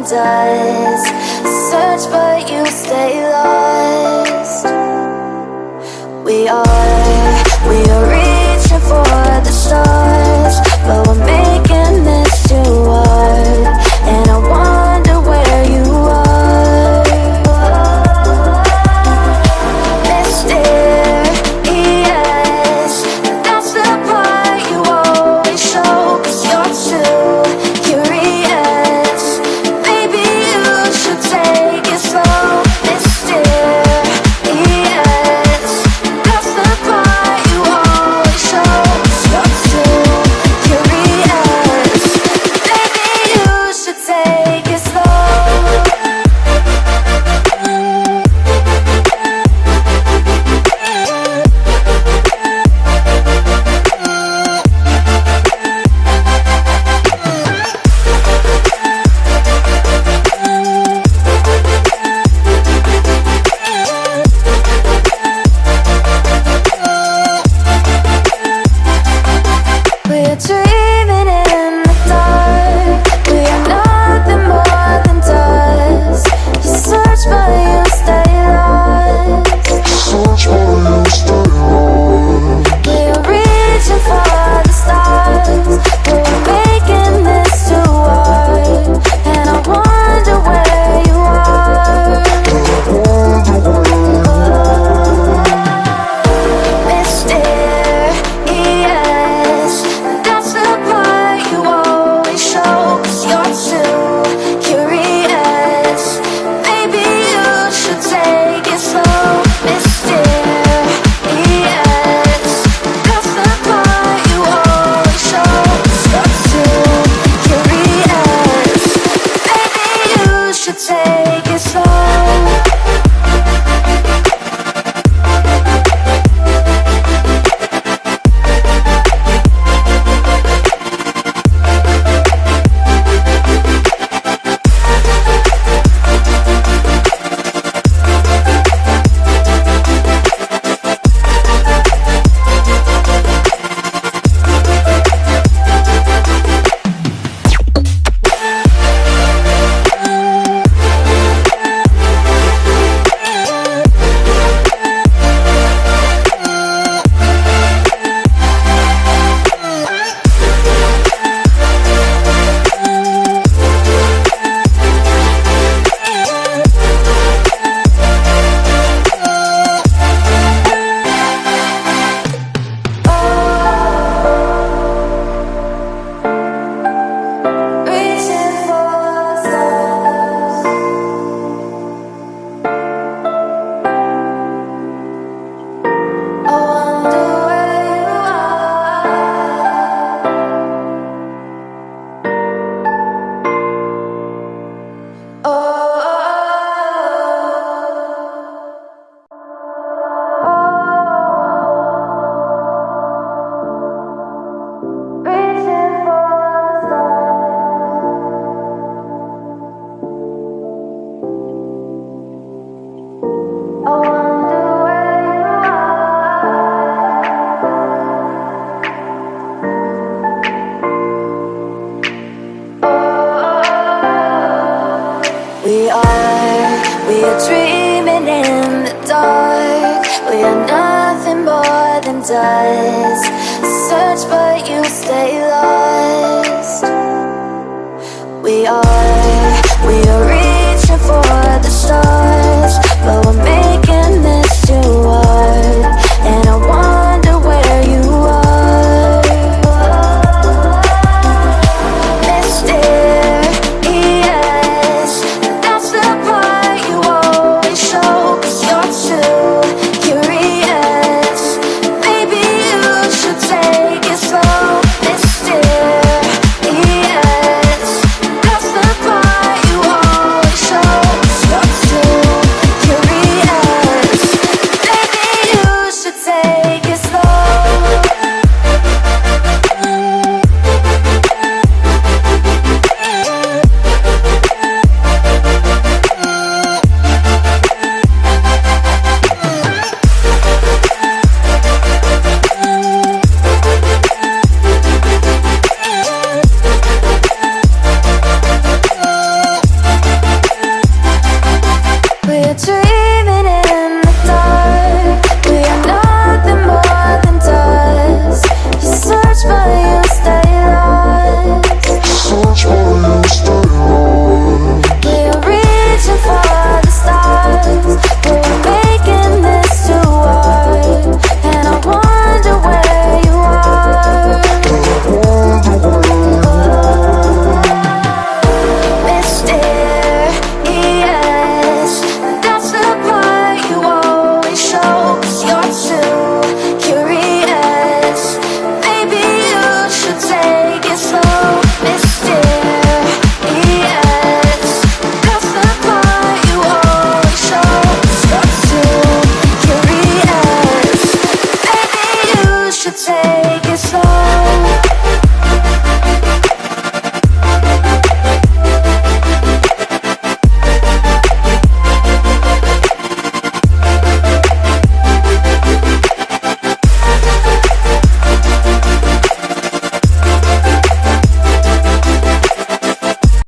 dust. Search but you stay lost. We are reaching for the stars, but we're making this too hard. And I wonder where you are. Mysterious, that's the part you always show. 'Cause you're too curious. Maybe you should take it slow. Mysterious, that's the part you always show. 'Cause you're too curious. Maybe you should take it slow. We're dreaming in the dark. We are nothing more than dust. You search but you stay lost. We are reaching for the stars, but we're making this too hard. And I wonder where you are. Mysterious, that's the part you always show. 'Cause you're too curious. Maybe you should take it slow. Mysterious, that's the part you always show. 'Cause you're too curious. Maybe you should take it slow. Reaching for the stars. I wonder where you are. Reaching for the stars. I wonder where you are. We are dreaming in the dark. We are nothing more than dust. Search but